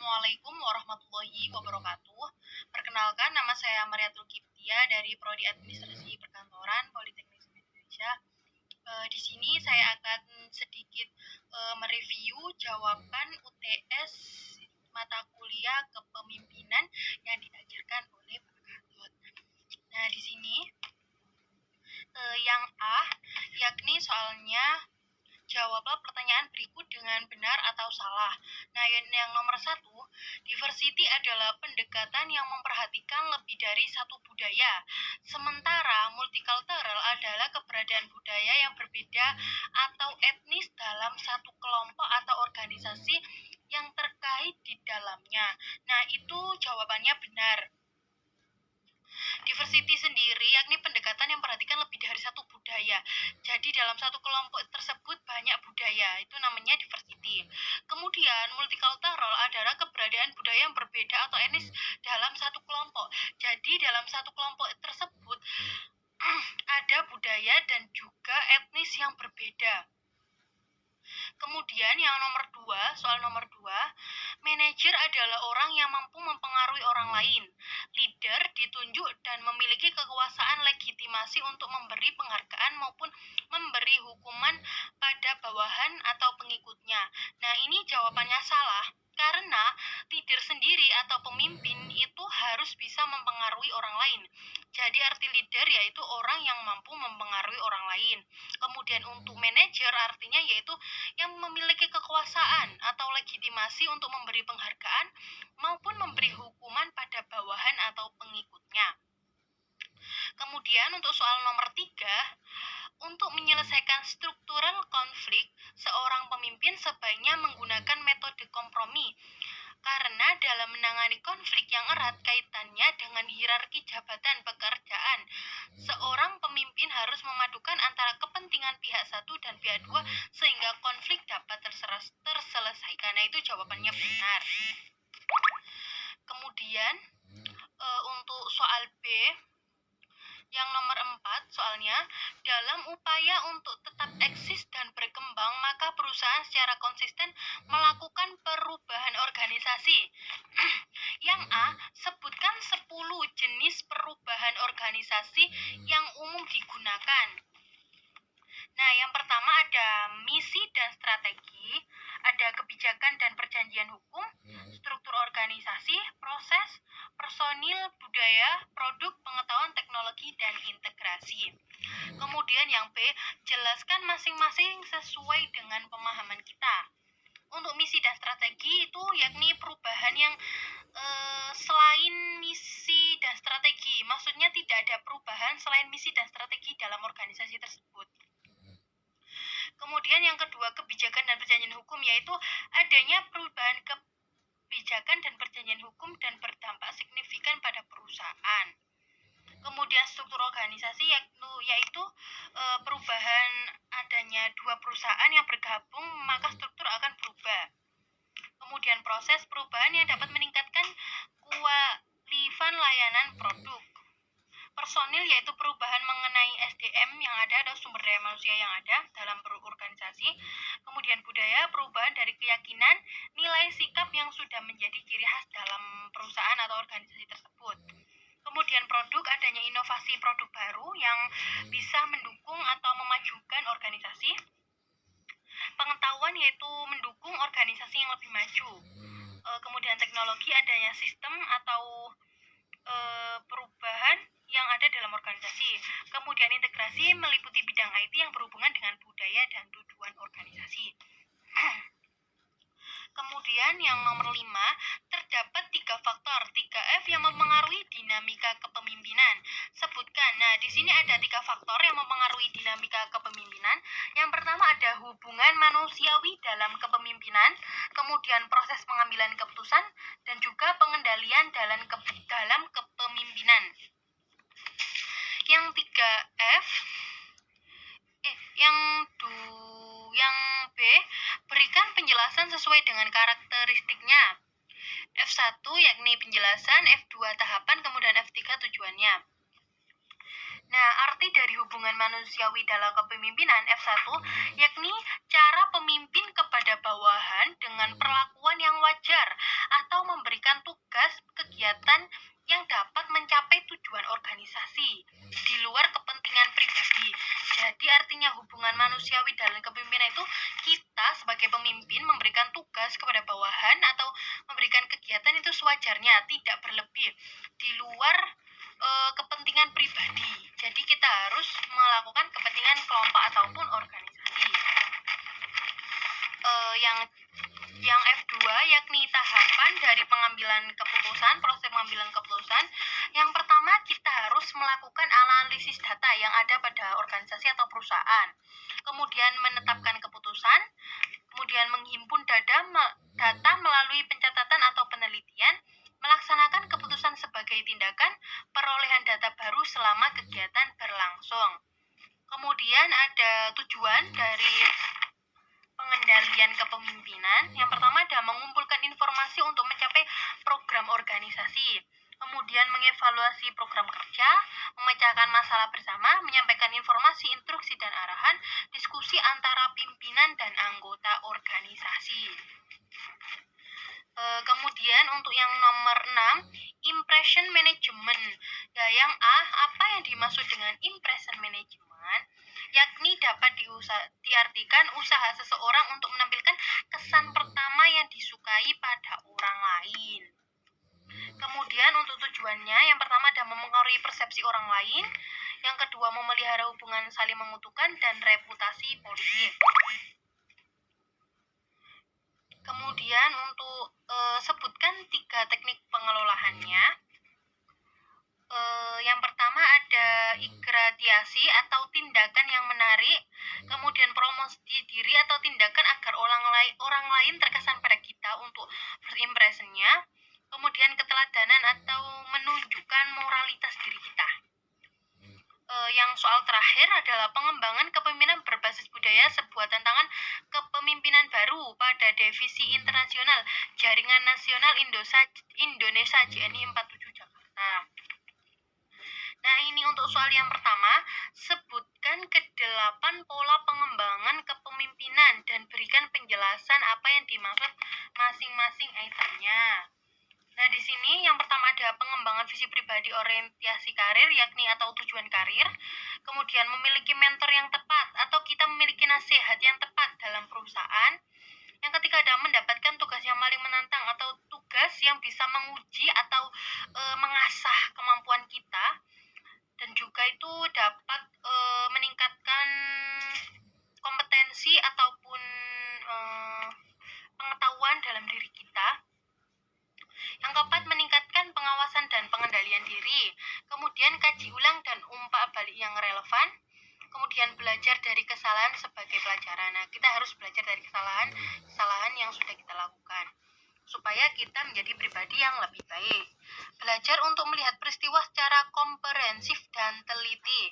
Assalamualaikum warahmatullahi wabarakatuh. Perkenalkan, nama saya Mariatul Kiptia dari Prodi Administrasi Perkantoran Politeknik Indonesia. Di sini saya akan sedikit mereview jawaban UTS mata kuliah kepemimpinan yang diajarkan oleh Pak Gatot. Nah, di sini yang A, yakni soalnya jawablah pertanyaan berikut dengan benar atau salah. Nah, yang nomor 1, diversity adalah pendekatan yang memperhatikan lebih dari satu budaya. Sementara multicultural adalah keberadaan budaya yang berbeda atau etnis dalam satu kelompok atau organisasi yang terkait di dalamnya. Nah, itu jawabannya benar. Diversity sendiri yakni pendekatan yang memperhatikan lebih dari satu budaya. Jadi dalam satu kelompok tersebut banyak budaya, itu namanya diversity. Kemudian multicultural adalah keberadaan budaya yang berbeda atau etnis dalam satu kelompok. Jadi dalam satu kelompok tersebut ada budaya dan juga etnis yang berbeda. Kemudian yang nomor 2, soal nomor 2, manajer adalah orang yang mampu mempengaruhi orang lain. Leader ditunjuk dan memiliki kekuasaan legitimasi untuk memberi penghargaan maupun memberi hukuman pada bawahan atau pengikutnya. Nah, ini jawabannya salah. Karena leader sendiri atau pemimpin itu harus bisa mempengaruhi orang lain. Jadi arti leader yaitu orang yang mampu mempengaruhi orang lain. Kemudian untuk manajer artinya yaitu yang memiliki kekuasaan atau legitimasi untuk memberi penghargaan maupun memberi hukuman pada bawahan atau pengikutnya. Kemudian untuk soal nomor 3, untuk menyelesaikan struktural konflik, seorang pemimpin sebaiknya menggunakan metode kompromi. Karena dalam menangani konflik yang erat kaitannya dengan hierarki jabatan pekerjaan, seorang pemimpin harus memadukan antara kepentingan pihak satu dan pihak dua sehingga konflik dapat terselesaikan. Nah, itu jawabannya benar. Kemudian untuk soal B, yang nomor 4 soalnya, dalam upaya untuk tetap eksis dan berkembang, maka perusahaan secara konsisten melakukan perubahan organisasi. Yang A, sebutkan 10 jenis perubahan organisasi yang umum digunakan. Nah, yang pertama ada misi dan strategi, ada kebijakan dan perjanjian hukum, struktur organisasi, proses, personil, budaya, produk, pengetahuan, teknologi, dan integrasi. Kemudian yang B, jelaskan masing-masing sesuai dengan pemahaman kita. Untuk misi dan strategi itu yakni perubahan yang selain misi dan strategi. Maksudnya tidak ada perubahan selain misi dan strategi dalam organisasi tersebut. Kemudian yang kedua, kebijakan dan perjanjian hukum, yaitu adanya perubahan kebijakan dan perjanjian hukum dan berdampak signifikan pada perusahaan. Kemudian struktur organisasi yaitu perubahan adanya dua perusahaan yang bergabung, maka struktur akan berubah. Kemudian proses perubahan yang dapat meningkatkan kualitas layanan produk. Personil yaitu perubahan mengenai SDM yang ada atau sumber daya manusia yang ada dalam berorganisasi. Kemudian budaya, perubahan dari keyakinan, nilai sikap yang sudah menjadi ciri khas dalam perusahaan atau organisasi tersebut. Kemudian produk, adanya inovasi produk baru yang bisa mendukung atau memajukan organisasi. Pengetahuan yaitu mendukung organisasi yang lebih maju. Kemudian teknologi, adanya sistem atau perubahan yang ada dalam organisasi. Kemudian integrasi meliputi bidang IT yang berhubungan dengan budaya dan tujuan organisasi. Kemudian yang nomor 5, terdapat 3 faktor, 3F yang mempengaruhi dinamika kepemimpinan. Sebutkan. Nah, di sini ada 3 faktor yang mempengaruhi dinamika kepemimpinan. Yang pertama ada hubungan manusiawi dalam kepemimpinan, kemudian proses pengambilan keputusan, dan juga pengendalian dalam kepemimpinan. Yang 3F, yang B, berikan penjelasan sesuai dengan karakteristiknya. F1 yakni penjelasan, F2 tahapan, kemudian F3 tujuannya. Nah, arti dari hubungan manusiawi dalam kepemimpinan F1 yakni cara pemimpin kepada bawahan dengan perlakuan yang wajar atau Jadi artinya hubungan manusiawi dalam kepemimpinan itu kita sebagai pemimpin memberikan tugas kepada bawahan atau memberikan kegiatan itu sewajarnya, tidak berlebih di luar kepentingan pribadi. Jadi kita harus melakukan kepentingan kelompok ataupun organisasi. Yang F2 yakni tahapan dari pengambilan keputusan, proses pengambilan keputusan. Yang pertama, kita harus melakukan analisis data yang ada pada organisasi atau perusahaan. Kemudian menetapkan keputusan, kemudian menghimpun data melalui pencatatan atau penelitian, melaksanakan keputusan sebagai tindakan perolehan data baru selama kegiatan berlangsung. Kemudian ada tujuan dari pengendalian kepemimpinan. Yang pertama adalah mengumpulkan informasi untuk mencapai program organisasi, kemudian mengevaluasi program kerja, memecahkan masalah bersama, menyampaikan informasi, instruksi, dan arahan, diskusi antara pimpinan dan anggota organisasi. Kemudian untuk yang nomor 6, impression management. Ya, yang A, apa yang dimaksud dengan impression management? Yakni dapat diartikan usaha seseorang untuk menampilkan kesan pertama yang disukai pada orang lain. Kemudian untuk tujuannya, yang pertama adalah mempengaruhi persepsi orang lain, yang kedua memelihara hubungan saling menguntungkan dan reputasi politik. Kemudian untuk sebutkan 3 teknik pengelolaannya. Yang pertama ada ingratiasi atau tindakan yang menarik, kemudian promosi diri atau tindakan agar orang lain terkesan pada kita untuk first impression-nya, kemudian keteladanan atau menunjukkan moralitas diri kita. Yang soal terakhir adalah pengembangan kepemimpinan berbasis budaya, sebuah tantangan kepemimpinan baru pada divisi internasional Jaringan Nasional Indonesia JNI 47 Jakarta. Nah, ini untuk soal yang pertama, sebutkan ke-8 pola pengembangan kepemimpinan dan berikan penjelasan apa yang dimaksud masing-masing itemnya. Nah, di sini yang pertama ada pengembangan visi pribadi, orientasi karir, yakni atau tujuan karir. Kemudian memiliki mentor yang tepat atau kita memiliki nasihat yang tepat dalam perusahaan. Yang ketiga ada mendapatkan tugas yang paling menantang atau tugas yang bisa menguji atau mengasah kemampuan kita. Dan juga itu dapat meningkatkan kompetensi ataupun pengetahuan dalam diri kita. Yang keempat, meningkatkan pengawasan dan pengendalian diri. Kemudian kaji ulang dan umpak balik yang relevan. Kemudian belajar dari kesalahan sebagai pelajaran. Nah, kita harus belajar dari kesalahan yang sudah kita lakukan, supaya kita menjadi pribadi yang lebih baik. Belajar untuk melihat peristiwa secara komprehensif dan teliti.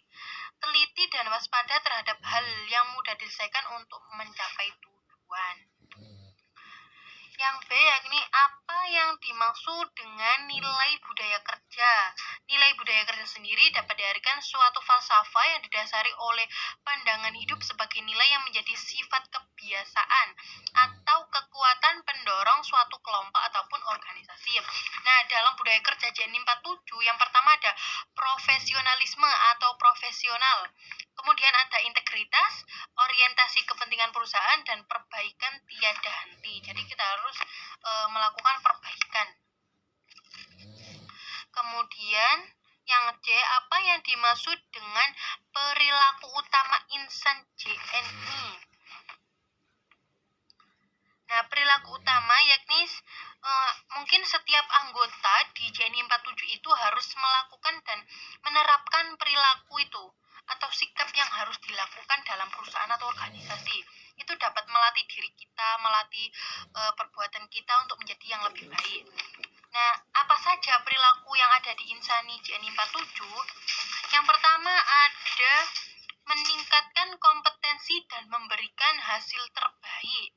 Teliti dan waspada terhadap hal yang mudah diselesaikan untuk mencapai tujuan. Yang B yakni apa yang dimaksud dengan nilai budaya kerja. Nilai budaya kerja sendiri dapat diartikan suatu falsafah yang didasari oleh pandangan hidup sebagai nilai yang menjadi sifat kebiasaan atau kekuatan pendorong suatu kelompok ataupun organisasi. Nah, dalam budaya kerja JNI 47 yang pertama ada profesionalisme atau profesional. Kemudian ada integritas, orientasi kepentingan perusahaan, dan perbaikan tiada henti. Jadi kita harus melakukan perbaikan. Kemudian yang C, apa yang dimaksud dengan perilaku utama insan JNI? Nah, perilaku utama yakni mungkin setiap anggota di JNI 47 itu harus melakukan dan menerapkan perilaku itu atau sikap yang harus dilakukan dalam perusahaan atau organisasi. Itu dapat melatih diri kita, melatih perbuatan kita untuk menjadi yang lebih baik. Nah, apa saja perilaku yang ada di Insani JNI 47? Yang pertama ada meningkatkan kompetensi dan memberikan hasil terbaik.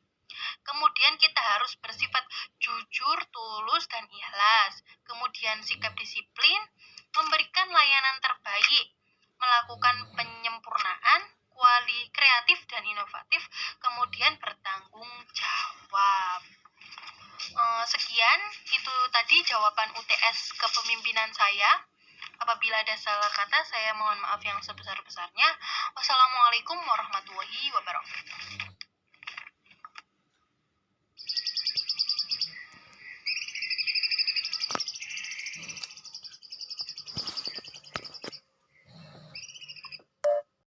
Kemudian kita harus bersifat jujur, tulus, dan ikhlas. Kemudian sikap disiplin, memberikan layanan terbaik, melakukan penyempurnaan, kreatif dan inovatif, kemudian bertanggung jawab. Sekian, itu tadi jawaban UTS kepemimpinan saya. Apabila ada salah kata, saya mohon maaf yang sebesar-besarnya. Wassalamualaikum warahmatullahi wabarakatuh.